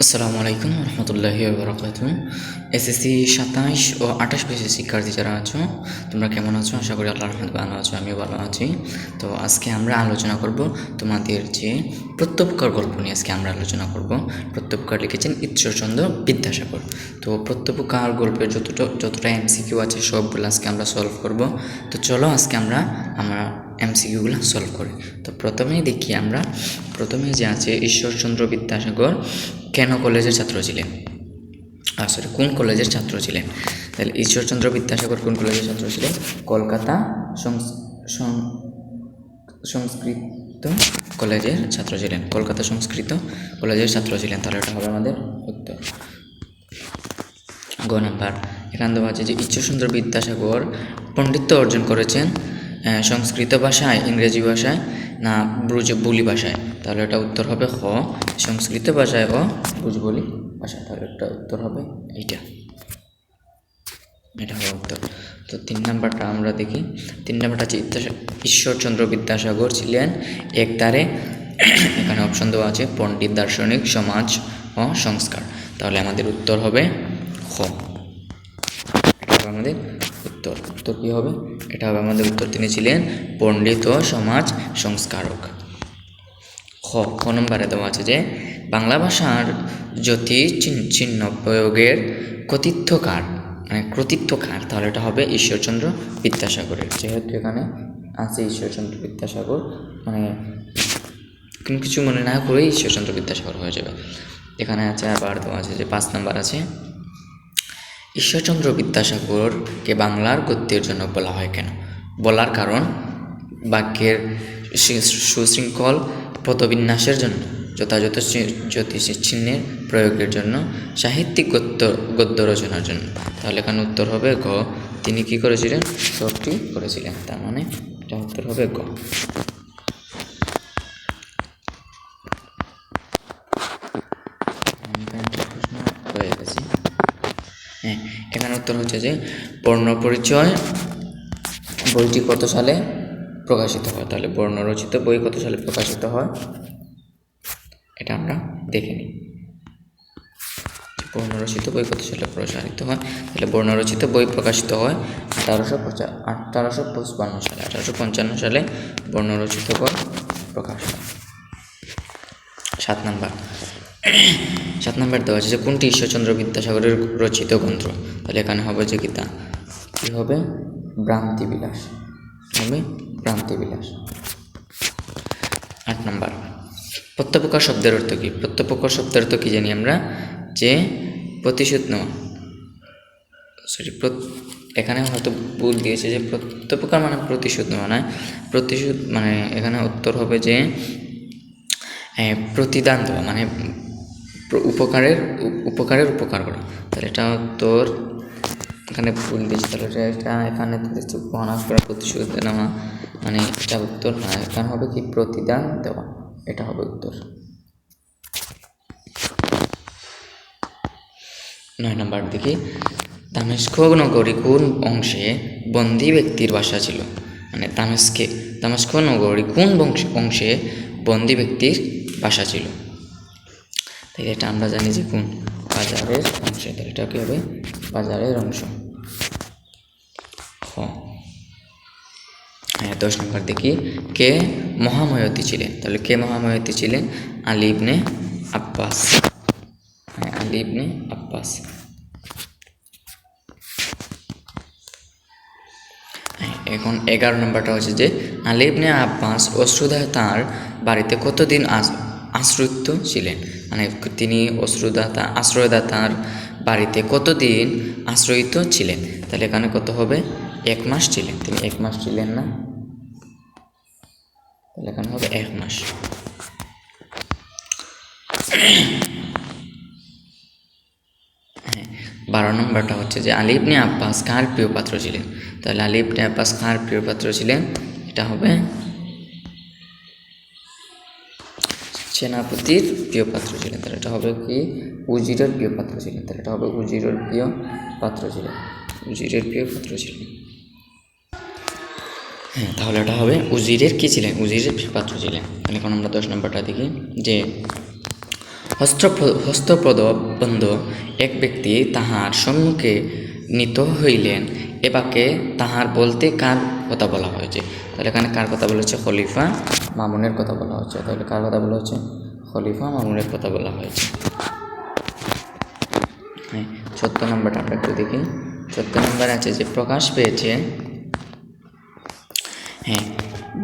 আসসালামু আলাইকুম রহমতুল্লাহি বারাকাতুহু। এসএসসি 27 ও 28 পেজের শিক্ষার্থী যারা আছো, তোমরা কেমন আছো? আশা করি আল্লাহর রহমতে ভালো আছো, আমিও ভালো আছি। তো আজকে আমরা আলোচনা করব তোমাদের যে প্রত্যুপকার গল্প নিয়ে আজকে আমরা আলোচনা করব। প্রত্যুপকার লিখেছেন ঈশ্বরচন্দ্র বিদ্যাসাগর। তো প্রত্যুপকার গল্পের যতটা এমসিকিউ আছে সবগুলো আজকে আমরা সলভ করব। তো চলো আজকে আমরা এমসিকিউগুলো সলভ করি। তো প্রথমেই দেখি আমরা, প্রথমে যে আছে ঈশ্বরচন্দ্র বিদ্যাসাগর কেন কলেজের ছাত্র ছিলেন, কোন কলেজের ছাত্র ছিলেন? তাহলে ঈশ্বরচন্দ্র বিদ্যাসাগর কোন কলেজের ছাত্র ছিলেন? কলকাতা সংস্কৃত কলেজের ছাত্র ছিলেন। কলকাতা সংস্কৃত কলেজের ছাত্র ছিলেন। তাহলে এটা হবে আমাদের উত্তর। গ নাম্বার, এখানে দেওয়া আছে যে ঈশ্বরচন্দ্র বিদ্যাসাগর পণ্ডিত্য অর্জন করেছেন সংস্কৃত ভাষায়, ইংরেজি ভাষায় না ব্রজবুলি ভাষায়? তাহলে এটা উত্তর হবে খ, সংস্কৃত ভাষায় ও ব্রজবুলি ভাষায়। তাহলে এটা উত্তর হবে এইটা, এটা হবে উত্তর। তো 3 নাম্বারটা আমরা দেখি। 3 নাম্বারটা হচ্ছে ঈশ্বরচন্দ্র বিদ্যাসাগর ছিলেন একধারে, এখানে অপশন দেওয়া আছে পণ্ডিত, দার্শনিক, সমাজ ও সংস্কার। তাহলে আমাদের উত্তর হবে খ, এটা আমাদের উত্তর। উত্তর কী হবে? এটা হবে আমাদের উত্তর। তিনি ছিলেন পণ্ডিত ও সমাজ সংস্কারক। খ নম্বরে দেওয়া আছে যে বাংলা ভাষার জ্যোতি চিহ্ন প্রয়োগের কৃতিত্বকার, মানে কৃতিত্বকার। তাহলে এটা হবে ঈশ্বরচন্দ্র বিদ্যাসাগরের। যেহেতু এখানে আছে ঈশ্বরচন্দ্র বিদ্যাসাগর, মানে কোনো কিছু মনে না করেই ঈশ্বরচন্দ্র বিদ্যাসাগর হয়ে যাবে। এখানে আছে আবার দেওয়া আছে যে 5 নাম্বার আছে ঈশ্বরচন্দ্র বিদ্যাসাগরকে বাংলার গদ্যের জন্য বলা হয় কেন? বলার কারণ বাক্যের সুশৃঙ্খল পদবিন্যাসের জন্য, যথাযথ জ্যোতিষ চিহ্নের প্রয়োগের জন্য, সাহিত্যিক গদ্য রচনার জন্য। তাহলে এখানে উত্তর হবে গ, তিনি কি করেছিলেন? সবটি করেছিলেন। তার মানে এটা উত্তর হবে গ। হয়ে গেছে। হ্যাঁ, এখানে উত্তর হচ্ছে যে বর্ণপরিচয় বইটি কত সালে প্রকাশিত হয়? তাহলে বর্ণরচিত বই কত সালে প্রকাশিত হয় এটা আমরা দেখে নিই। বর্ণরচিত বই কত সালে প্রকাশিত হয়? তাহলে বর্ণরচিত বই প্রকাশিত হয় 1855 সালে। 1855 সালে বর্ণরচিত বই প্রকাশ হয়। 7 নাম্বার দেওয়া আছে যে কোনটি ঈশ্বরচন্দ্র বিদ্যাসাগরের রচিত গ্রন্থ? তাহলে এখানে হবে যে গীতা, কী হবে? ভ্রান্তিবিলাস হবে, ভ্রান্তিবিলাস। 8 নাম্বার, প্রত্যপকার শব্দের অর্থ কী? প্রত্যপকার শব্দের অর্থ কী জানি আমরা, যে প্রতিশোধ নেওয়া। এখানে হয়তো ভুল দিয়েছে যে প্রত্যপকার মানে প্রতিশোধ নেওয়া নয়, প্রতিশোধ মানে এখানে উত্তর হবে যে প্রতিদান দেওয়া, মানে উপকারের উপকার করা। তাহলে এটা উত্তর, এখানে ভুল দিয়েছে। তাহলে এটা এখানে বনাস করা, প্রতিশোধ নেওয়া, মানে এটা উত্তর না। এখানে হবে কি প্রতিদান দেওয়া, এটা হবে উত্তর। 9 নাম্বার দেখি, দামেস্ক নগরী কোন অংশে বন্দী ব্যক্তির বাসা ছিল? মানে দামেস্ক নগরী কোন অংশে বন্দী ব্যক্তির বাসা ছিল? তাই এটা আমরা জানি যে কোন বাজারের অংশে। তাহলে এটা কী হবে? বাজারের অংশ। হ্যাঁ, 10 নম্বর দেখি, কে মহাময়তী ছিলেন? তাহলে কে মহাময়তী ছিলেন? আলী ইবনে আব্বাস। হ্যাঁ, আলী ইবনে আব্বাস। এখন 11 নম্বরটা হচ্ছে যে আলী ইবনে আব্বাস অশ্রুদা তাঁর বাড়িতে কতদিন আশ্রিত ছিলেন? মানে তিনি আশ্রয়দাতার বাড়িতে কতদিন আশ্রয়িত ছিলেন? তাহলে এখানে কত হবে? 1 মাস ছিলেন। তিনি 1 মাস ছিলেন না, তাহলে এখানে হবে 1 মাস। হ্যাঁ, 12 নম্বরটা হচ্ছে যে আলী ইবনে আব্বাস কার প্রিয় পাত্র ছিলেন? তাহলে আলী ইবনে আব্বাস কার প্রিয় পাত্র ছিলেন? এটা হবে সেনাপতির প্রিয় পাত্র ছিলেন। তাহলে এটা হবে কি? উজিরের প্রিয় পাত্র ছিলেন। তাহলে এটা হবে উজিরের প্রিয় পাত্র ছিলেন, উজিরের প্রিয় পাত্র ছিলেন। হ্যাঁ, তাহলে এটা হবে উজিরের কী ছিলেন? উজিরের প্রিয় পাত্র ছিলেন। তাহলে এখন আমরা 10 নম্বরটা দেখি যে হস্তপ্রবন্ধ এক ব্যক্তি তাহার সম্মুখে নীত হইলেন, এবাকে তাহার বলতে কার কথা বলা হয়েছে? তাহলে এখানে কার কথা বলা হচ্ছে? খলিফা মামুনের কথা বলা হচ্ছে। তাহলে কার কথা বলা হচ্ছে? খলিফা মামুনের কথা বলা হয়েছে। হ্যাঁ, 14 নম্বরটা আমরা একটু দেখি। 14 নম্বরে আছে যে প্রকাশ পেয়েছে, হ্যাঁ,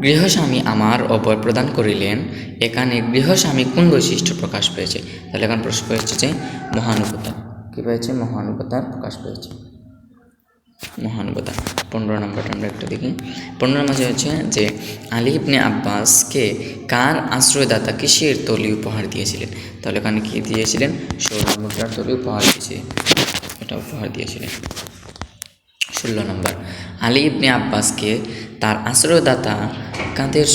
গৃহস্বামী আমার অভয় প্রদান করিলেন। এখানে গৃহস্বামী কোন বৈশিষ্ট্য প্রকাশ পেয়েছে? তাহলে এখানে প্রশ্ন পেয়েছে যে মহানুভবতা। কী পেয়েছে? মহানুভবতার প্রকাশ পেয়েছে, মহানুভবতা। 15 নম্বরটা আমরা একটু দেখি। 15 মাঝে হচ্ছে যে আলী ইবনে আব্বাসকে কার আশ্রয়দাতা কিসের তলি উপহার দিয়েছিলেন? তাহলে এখানে কি দিয়েছিলেন? স্বর্ণ মুদ্রার তলি উপহার দিয়েছে, এটা উপহার দিয়েছিলেন। 16 নম্বর, আলী ইবনে আব্বাসকে তার আশ্রয়দাতা কাদের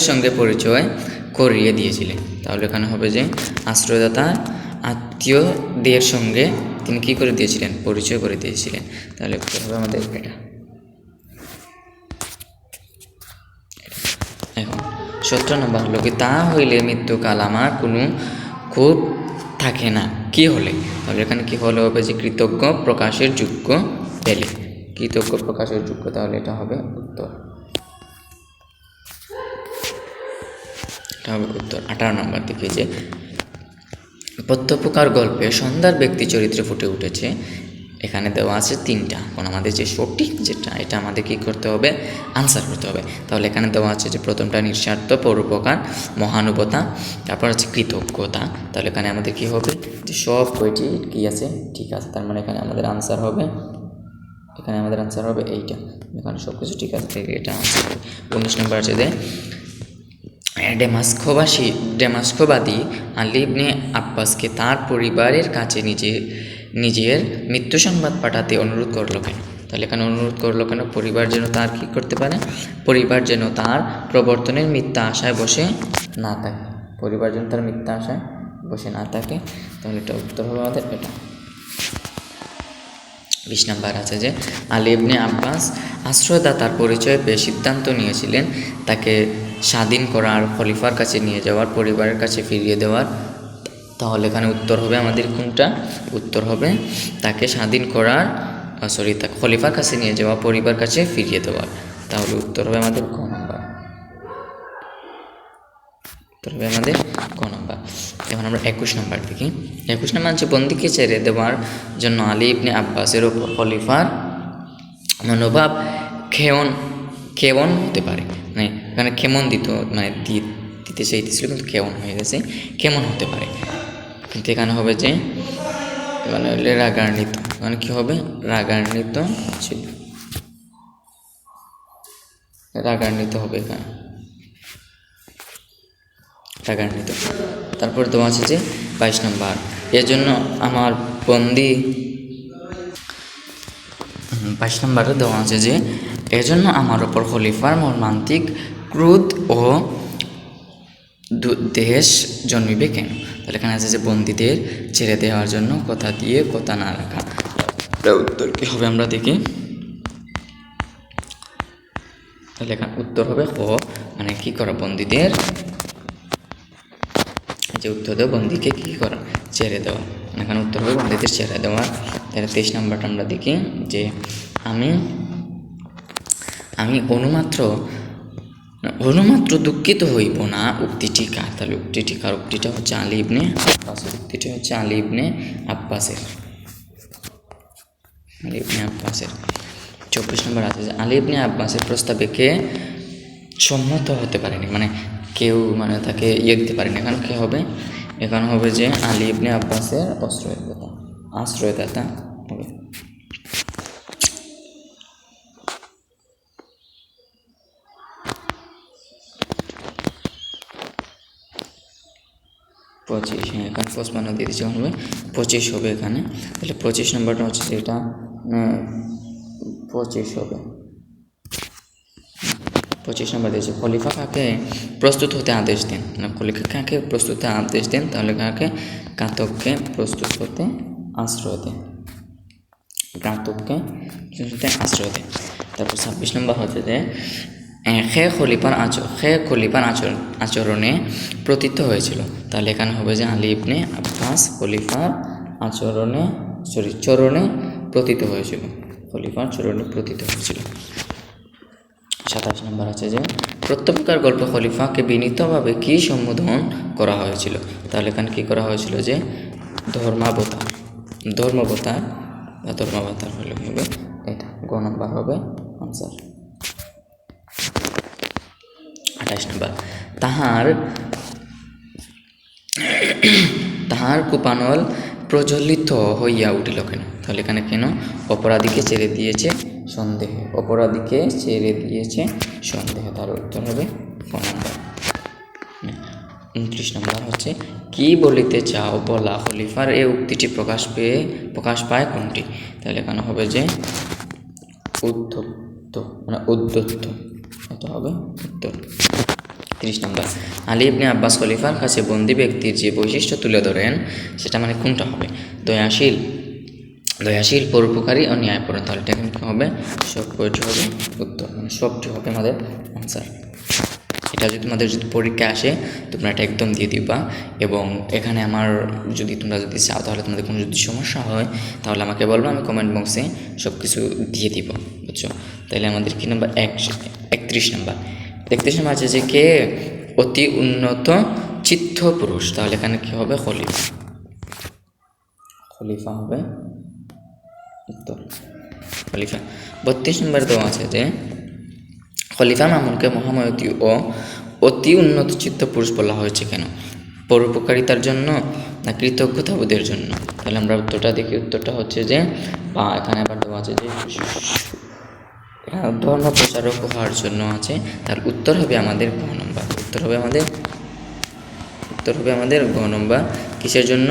সঙ্গে পরিচয় করিয়ে দিয়েছিলেন? তাহলে এখানে হবে যে আশ্রয়দাতা আত্মীয়দের সঙ্গে তিনি কী করে দিয়েছিলেন? পরিচয় করে দিয়েছিলেন। তাহলে উত্তর হবে আমাদের এটা। এখন 17 নম্বর হলো কি, তা হইলে মৃত্যুকাল আমার কোনো ক্ষোভ থাকে না, কি হলে? তাহলে এখানে কি হলে হবে যে কৃতজ্ঞ প্রকাশের যোগ্য পেলে, কৃতজ্ঞ প্রকাশের যোগ্য। তাহলে এটা হবে উত্তর, এটা হবে উত্তর। 18 নম্বর দিকে যে প্রত্যপকার গল্পে সন্ধ্যার ব্যক্তি চরিত্রে ফুটে উঠেছে, এখানে দেওয়া আছে 3টা। এখন আমাদের যে সঠিক যেটা, এটা আমাদের কী করতে হবে? আনসার করতে হবে। তাহলে এখানে দেওয়া আছে যে প্রথমটা নিঃস্বার্থ পরোপকার, মহানুভবতা, তারপর আছে কৃতজ্ঞতা। তাহলে এখানে আমাদের কী হবে? যে সব কয়টি কী আছে? ঠিক আছে। তার মানে এখানে আমাদের আনসার হবে, এখানে আমাদের আনসার হবে এইটা। এখানে সব কিছু ঠিক আছে, এটা আনসার হবে। 19 নম্বর আছে যে ডেমাস্কোবাদী আলী ইবনে আব্বাসকে তার পরিবারের কাছে নিজের মৃত্যু সংবাদ পাঠাতে অনুরোধ করলো কেন? তাহলে এখানে অনুরোধ করলো কেন? পরিবার যেন তার কী করতে পারে? পরিবার যেন তার প্রবর্তনের মিথ্যা আশায় বসে না থাকে, পরিবার যেন তার মিথ্যা আশায় বসে না থাকে। তাহলে এটা উত্তর হবে আমাদের এটা। 20 নম্বর আছে যে আলী ইবনে আব্বাস আশ্রয়দাতার পরিচয় পেয়ে সিদ্ধান্ত নিয়েছিলেন তাকে স্বাধীন করার, খলিফার কাছে নিয়ে যাওয়ার, পরিবারের কাছে ফিরিয়ে দেওয়ার। তাহলে এখানে উত্তর হবে আমাদের কোনটা? উত্তর হবে তাকে স্বাধীন করার, তাকে খলিফার কাছে নিয়ে যাওয়া, পরিবার কাছে ফিরিয়ে দেওয়ার। তাহলে উত্তর হবে আমাদের ক নম্বর, উত্তর হবে আমাদের ক নম্বর। এখন আমরা 21 নম্বর দেখি। 21 নম্বর হচ্ছে বন্দীকে ছেড়ে দেওয়ার জন্য আলী ইবনে আব্বাসের ওপর খলিফার মনোভাব কেমন হতে পারে? মানে এখানে কেমন মানে দিতে চাইতেছিল কিন্তু কেমন হয়ে গেছে, কেমন হতে পারে। কিন্তু এখানে হবে যে মানে রাগান্বিত, মানে কী হবে? রাগান্বিত ছিল, রাগান্বিত হবে এখানে, রাগান্বিত। তারপর তো আছে যে 22 নম্বর, এজন্য আমার বন্দি 22 নম্বরে দেওয়া আছে যে এজন্য আমার ওপর খলিফার মর্মান্তিক ক্রোধ ও দেশ জন্মিবে কেন? তাহলে এখানে আছে যে বন্দীদের ছেড়ে দেওয়ার জন্য কথা দিয়ে কথা না রাখা। উত্তর কী হবে আমরা দেখি। তাহলে এখানে উত্তর হবে হ, মানে কী করা? বন্দীদের যে উত্তর দেওয়া, বন্দীকে কী করা? ছেড়ে দেওয়া। এখানে উত্তর হবে বন্দীদের ছেড়ে দেওয়া। তাহলে 23 নম্বরটা আমরা দেখি যে আমি অনুমাত্র দুঃখিত হইব না উক্তিটি কার? তাহলে উক্তিটা হচ্ছে আলী ইবনে আব্বাসের, উক্তিটি হচ্ছে আলী ইবনে আব্বাসের, আলী ইবনে আব্বাসের। 24 নম্বর আছে যে আলী ইবনে আব্বাসের প্রস্তাবে কে সম্মত হতে পারেনি, মানে কেউ মানে তাকে দিতে পারেনি। এখানে কী হবে? এখানে হবে যে আলী ইবনে আব্বাসের আশ্রয়দাতা হবে। 25, হ্যাঁ এখানে 55 দিয়ে দিচ্ছে, হবে 25 হবে এখানে। তাহলে 25 নম্বরটা হচ্ছে যেটা 25 হবে। 25 নম্বর দিয়েছে খলিফা কাকে প্রস্তুত হতে আদেশ দেন, না খলিফা কাকে প্রস্তুত হতে আদেশ দেন? তাহলে কাকে? ঘাতককে প্রস্তুত হতে আশ্রয় দেন, ঘাতককে আশ্রয় দেন। তারপর 26 নম্বর হচ্ছে যে খে খলিফার আচরণে প্রতীত হয়েছিল। তাহলে এখানে হবে যে আলী ইবনে আব্বাস খলিফার চরণে প্রতীত হয়েছিল, খলিফার চরণে প্রতীত হয়েছিল। 27 নম্বর আছে যে প্রত্যেককার গল্পে খলিফাকে বিনীতভাবে কি সম্বোধন করা হয়েছিল। তাহলে এখানে কি করা হয়েছিল যে ধর্মাবতার হলে হবে এটা, গ নম্বর হবে আনসার। 28 নম্বর তাহার কুপানল প্রজ্বলিত হইয়া উঠিল কেন। তাহলে এখানে কেন অপরাধীকে ছেড়ে দিয়েছে সন্দেহে, তার উত্তর হবে ক নম্বর। 29 নম্বর হচ্ছে কি বলিতে চাও বলা খলিফার এই উক্তিটি প্রকাশ পায় কোনটি। তাহলে এখানে হবে যে উদ্ধত্ত, এটা হবে উত্তর। 30 নম্বর আলী ইবনে আব্বাস খলিফার কাছে বন্দী ব্যক্তির যে বৈশিষ্ট্য তুলে ধরেন সেটা মানে কোনটা হবে। দয়াশীল, পরোপকারী ও ন্যায়পরায়ণ। তাহলে এটা কিন্তু হবে সবটি হবে উত্তর, মানে সবটি হবে আমাদের আনসার। এটা যদি তোমাদের পরীক্ষা আসে তোমরা এটা একদম দিয়ে দিবা, এবং এখানে আমার তোমরা যদি চাও তাহলে তোমাদের কোনো যদি সমস্যা হয় তাহলে আমাকে বলবো, আমি কমেন্ট বক্সে সব কিছু দিয়ে দিব, বুঝছো। তাহলে আমাদের কি নাম্বার 31 নম্বর 31 নম্বর আছে যে কে অতি উন্নত চিত্ত পুরুষ। তাহলে এখানে কি হবে খলিফা হবে উত্তর, খলিফা। 32 নম্বর দেওয়া আছে যে খলিফা মামুনকে মহাময়তী ও অতি উন্নত চিত্ত পুরুষ বলা হয়েছে কেন। পরোপকারিতার জন্য না কৃতজ্ঞতাবোধের জন্য। তাহলে আমরা উত্তরটা দেখি, উত্তরটা হচ্ছে যে এখানে আবার দেওয়া আছে যে ধর্ম প্রচারক হওয়ার জন্য আছে। তার উত্তর হবে আমাদের গ নম্বর, উত্তর হবে আমাদের গ নম্বর। কিসের জন্য?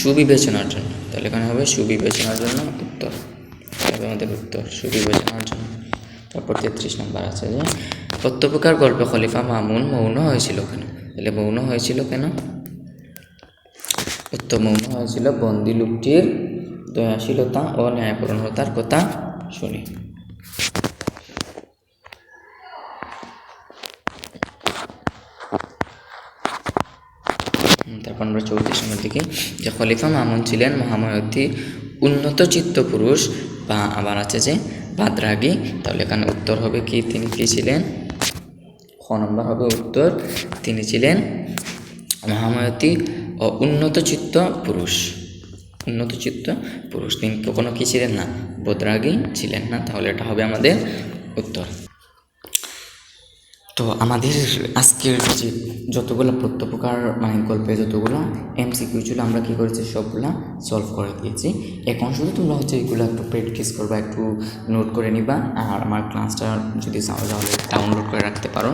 সুবিবেচনার জন্য। তাহলে এখানে হবে সুবিবেচনার জন্য, উত্তর হবে আমাদের উত্তর সুবিবেচনার জন্য। তারপর 33 নম্বর আছে যে প্রত্যেককার গল্পে খলিফা মামুন মৌন হয়েছিল কেন। তাহলে মৌন হয়েছিল কেন? উত্তর মৌন হয়েছিল বন্দী লোকটির দয়াশীলতা ও ন্যায়পরায়ণতার কথা শুনি। তারপর আমরা 34 নম্বর দিকে যে খলিফা মামুন ছিলেন মহাময়তী উন্নত চিত্ত পুরুষ, বা আবার আছে যে বাদরাগী। তাহলে এখানে উত্তর হবে কি, তিনি কি ছিলেন? খ নম্বর হবে উত্তর, তিনি ছিলেন মহাময়তী ও উন্নত চিত্ত পুরুষ। তিনি কখনো কি ছিলেন না? বদরাগী ছিলেন না। তাহলে এটা হবে আমাদের উত্তর। তো আমাদের আজকের যে যতগুলো প্রত্যেককার মানে গল্পে যতগুলো MCQ ছিল আমরা কী করেছি, সবগুলা সলভ করে দিয়েছি। এখন শুধু তোমরা হচ্ছে এগুলো একটু প্র্যাকটিস করবা, একটু নোট করে নিবা, আর আমার ক্লাসটা যদি চাও তাহলে ডাউনলোড করে রাখতে পারো,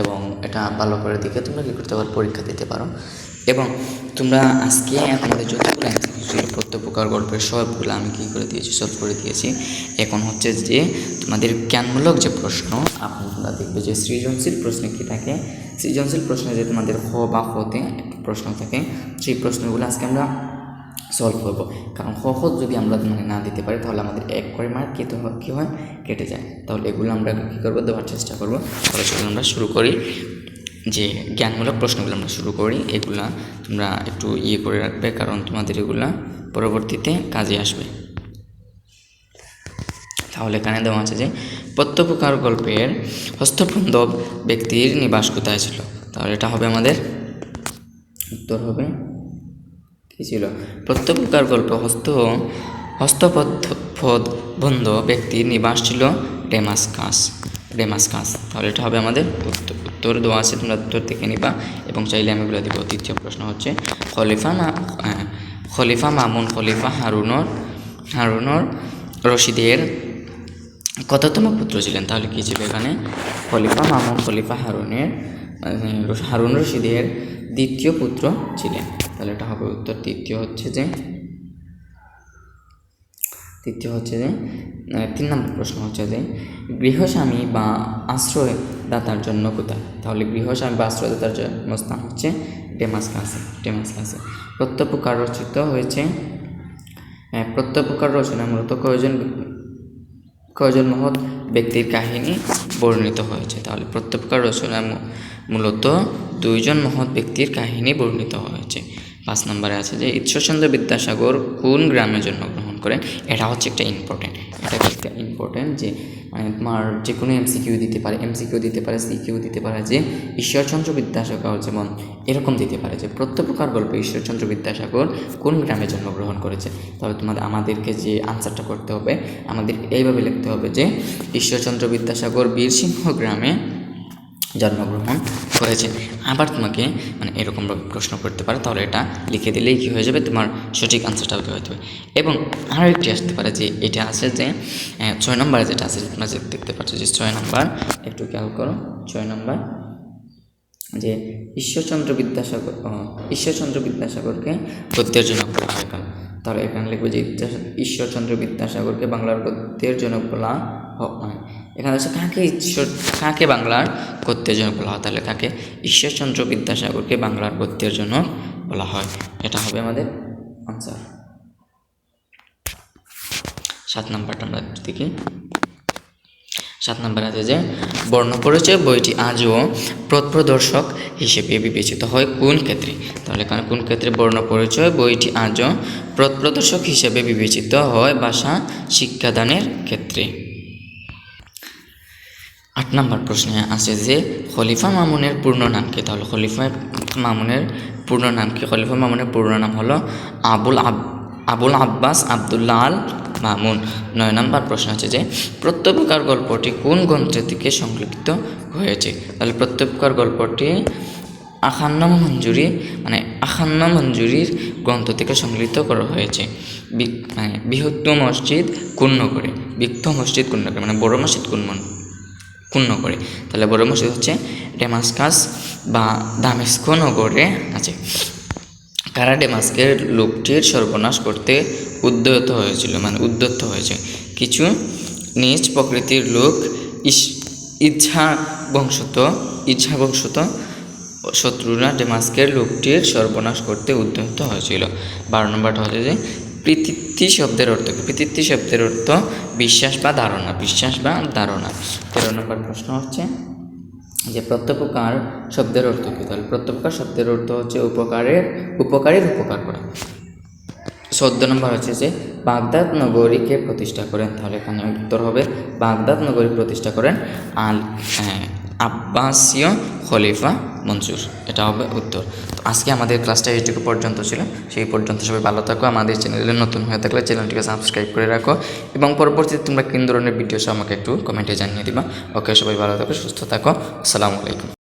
এবং এটা ভালো করে দেখে তোমরা কী করতে পারো, পরীক্ষা দিতে পারো। এবং তোমরা আজকে আমাদের যতগুলো MCQ ছিল প্রত্যেককার গল্পের সবগুলো আমি কী করে দিয়েছি, সলভ করে দিয়েছি। এখন হচ্ছে যে তোমাদের জ্ঞানমূলক যে প্রশ্ন তোমরা দেখবে যে সৃজনশীল প্রশ্নে কী থাকে, সৃজনশীল প্রশ্নে যে তোমাদের খ বা খতে একটু প্রশ্ন থাকে, সেই প্রশ্নগুলো আজকে আমরা সলভ করবো। কারণ খ যদি আমরা না দিতে পারি তাহলে আমাদের 1 করে মার্ক কী হয়, কেটে যায়। তাহলে এগুলো আমরা কী করবো, দেওয়ার চেষ্টা করবো। তাহলে সেগুলো আমরা শুরু করি, যে জ্ঞানমূলক প্রশ্নগুলো আমরা শুরু করি। এগুলা তোমরা একটু করে রাখবে, কারণ তোমাদের এগুলা পরবর্তীতে কাজে আসবে। তাহলে এখানে দেওয়া আছে যে প্রত্যেককার গল্পের হস্তবান্ধব ব্যক্তির নিবাস কোথায় ছিল। তাহলে এটা হবে আমাদের উত্তর হবে কী ছিল, প্রত্যেককার গল্পে হস্তবন্ধ ব্যক্তির নিবাস ছিল ডেমাসকাস। তাহলে এটা হবে আমাদের উত্তর দেওয়া আছে, তোমরা উত্তর থেকে নিবা, এবং চাইলে আমি বলে দিব। তৃতীয় প্রশ্ন হচ্ছে খলিফা মামুন খলিফা হারুনর রশিদের কততম পুত্র ছিলেন। তাহলে কী ছিল এখানে, খলিফা মামুন খলিফা হারুন রশিদের দ্বিতীয় পুত্র ছিলেন। তাহলে এটা হবে উত্তর। তৃতীয় হচ্ছে যে 3 নম্বর প্রশ্ন হচ্ছে যে গৃহস্বামী বা আশ্রয়দাতার জন্য কোথায়। তাহলে গৃহস্বামী বা আশ্রয়দাতার জন্মস্থান হচ্ছে ডেমাসকাসে। প্রত্যেককার রচিত হয়েছে, প্রত্যেককার রচনা মূলত কয়জন কয়জন মহৎ ব্যক্তির কাহিনী বর্ণিত হয়েছে? তাহলে প্রত্যেককার রচনায় মূলত 2 জন মহৎ ব্যক্তির কাহিনী বর্ণিত হয়েছে। 5 নম্বরে আছে যে ঈশ্বরচন্দ্র বিদ্যাসাগর কোন গ্রামে জন্মগ্রহণ করেন? এটা হচ্ছে একটা ইম্পর্টেন্ট, যে মানে তোমার যে কোনো এমসিকিউ দিতে পারে, সিকিউ দিতে পারে যে ঈশ্বরচন্দ্র বিদ্যাসাগর যেমন এরকম দিতে পারে যে প্রত্যেককার গল্পে ঈশ্বরচন্দ্র বিদ্যাসাগর কোন গ্রামে জন্মগ্রহণ করেছে। তবে আমাদেরকে যে আনসারটা করতে হবে, আমাদের এইভাবে লিখতে হবে যে ঈশ্বরচন্দ্র বিদ্যাসাগর বীরসিংহ গ্রামে জন্মগ্রহণ করেছেন। আবার তোমাকে মানে এরকমভাবে প্রশ্ন করতে পারে, তাহলে এটা লিখে দিলেই কী হয়ে যাবে, তোমার সঠিক আনসারটা হয়ে যাবে। এবং আরও একটি আসতে পারে যে এটা আছে যে 6 নম্বরে যেটা আছে, তোমরা যে দেখতে পাচ্ছ যে 6 নম্বর, একটু খেয়াল করো 6 নম্বর, যে ঈশ্বরচন্দ্র বিদ্যাসাগরকে গদ্যের জনক বলা হয় কেন? তাহলে এখানে লিখবো যে ঈশ্বরচন্দ্র বিদ্যাসাগরকে বাংলার গদ্যের জনক বলা হয়। এখানে হচ্ছে কাকে বাংলার গদ্যের জনক বলা হয়? তাহলে কাকে? ঈশ্বরচন্দ্র বিদ্যাসাগরকে বাংলার গদ্যের জনক বলা হয়। এটা হবে আমাদের আনসার। 7 নম্বরটা আমরা দেখি। 7 নম্বর আছে যে বর্ণপরিচয় বইটি আজও পথপ্রদর্শক হিসেবে বিবেচিত হয় কোন ক্ষেত্রে? তাহলে এখানে কোন ক্ষেত্রে বর্ণপরিচয় বইটি আজও পথপ্রদর্শক হিসেবে বিবেচিত হয়? ভাষা শিক্ষাদানের ক্ষেত্রে। 8 নম্বর প্রশ্নে আছে যে খলিফা মামুনের পূর্ণ নাম কি? তাহলে খলিফা মামুনের পূর্ণ নাম কি? খলিফা মামুনের পূর্ণ নাম হলো আবুল আব্বাস আবদুল্লাহ আল মামুন। 9 নম্বর প্রশ্ন আছে যে প্রত্যেককার গল্পটি কোন গ্রন্থ থেকে সংকলিত হয়েছে? তাহলে প্রত্যেককার গল্পটি আখান্না মঞ্জুরির গ্রন্থ থেকে সংকলিত করা হয়েছে। বৃহত্ত মসজিদ কুন্নগরে, মানে বড় মসজিদ কুন্নগরে। তাহলে বড় মসজিদ হচ্ছে ডেমাস্কাস বা দামেস্ক নগরে আছে। কারা ডেমাস্কের লোকটির সর্বনাশ করতে উদ্যত হয়েছে? কিছু নিজ প্রকৃতির লোক ইচ্ছা বংশত শত্রুরা ডেমাস্কের লোকটির সর্বনাশ করতে উদ্যত হয়েছিল। 12 নম্বরটা হচ্ছে যে প্রীতি শব্দের অর্থ কি? প্রীতি শব্দের অর্থ বিশ্বাস বা ধারণা। 13 নম্বর প্রশ্ন হচ্ছে যে প্রত্যুপকার শব্দের অর্থ কি? তাহলে প্রত্যুপকার শব্দের অর্থ হচ্ছে উপকারীর উপকার করা। 14 নম্বর হচ্ছে যে বাগদাদ নগরীকে প্রতিষ্ঠা করেন? তাহলে এখানে উত্তর হবে বাগদাদ নগরী প্রতিষ্ঠা করেন আব্বাসীয় খলিফা মনসুর। এটা হবে উত্তর। তো আজকে আমাদের ক্লাসটা এইটুকু পর্যন্ত ছিল। সেই পর্যন্ত সবাই ভালো থাকো। আমাদের চ্যানেলে নতুন হয়ে থাকলে চ্যানেলটিকে সাবস্ক্রাইব করে রাখো এবং পরবর্তীতে তোমরা কোন ধরনের ভিডিও আমাকে একটু কমেন্টে জানিয়ে দিবা। ওকে, সবাই ভালো থাকো, সুস্থ থাকো। আসসালামু আলাইকুম।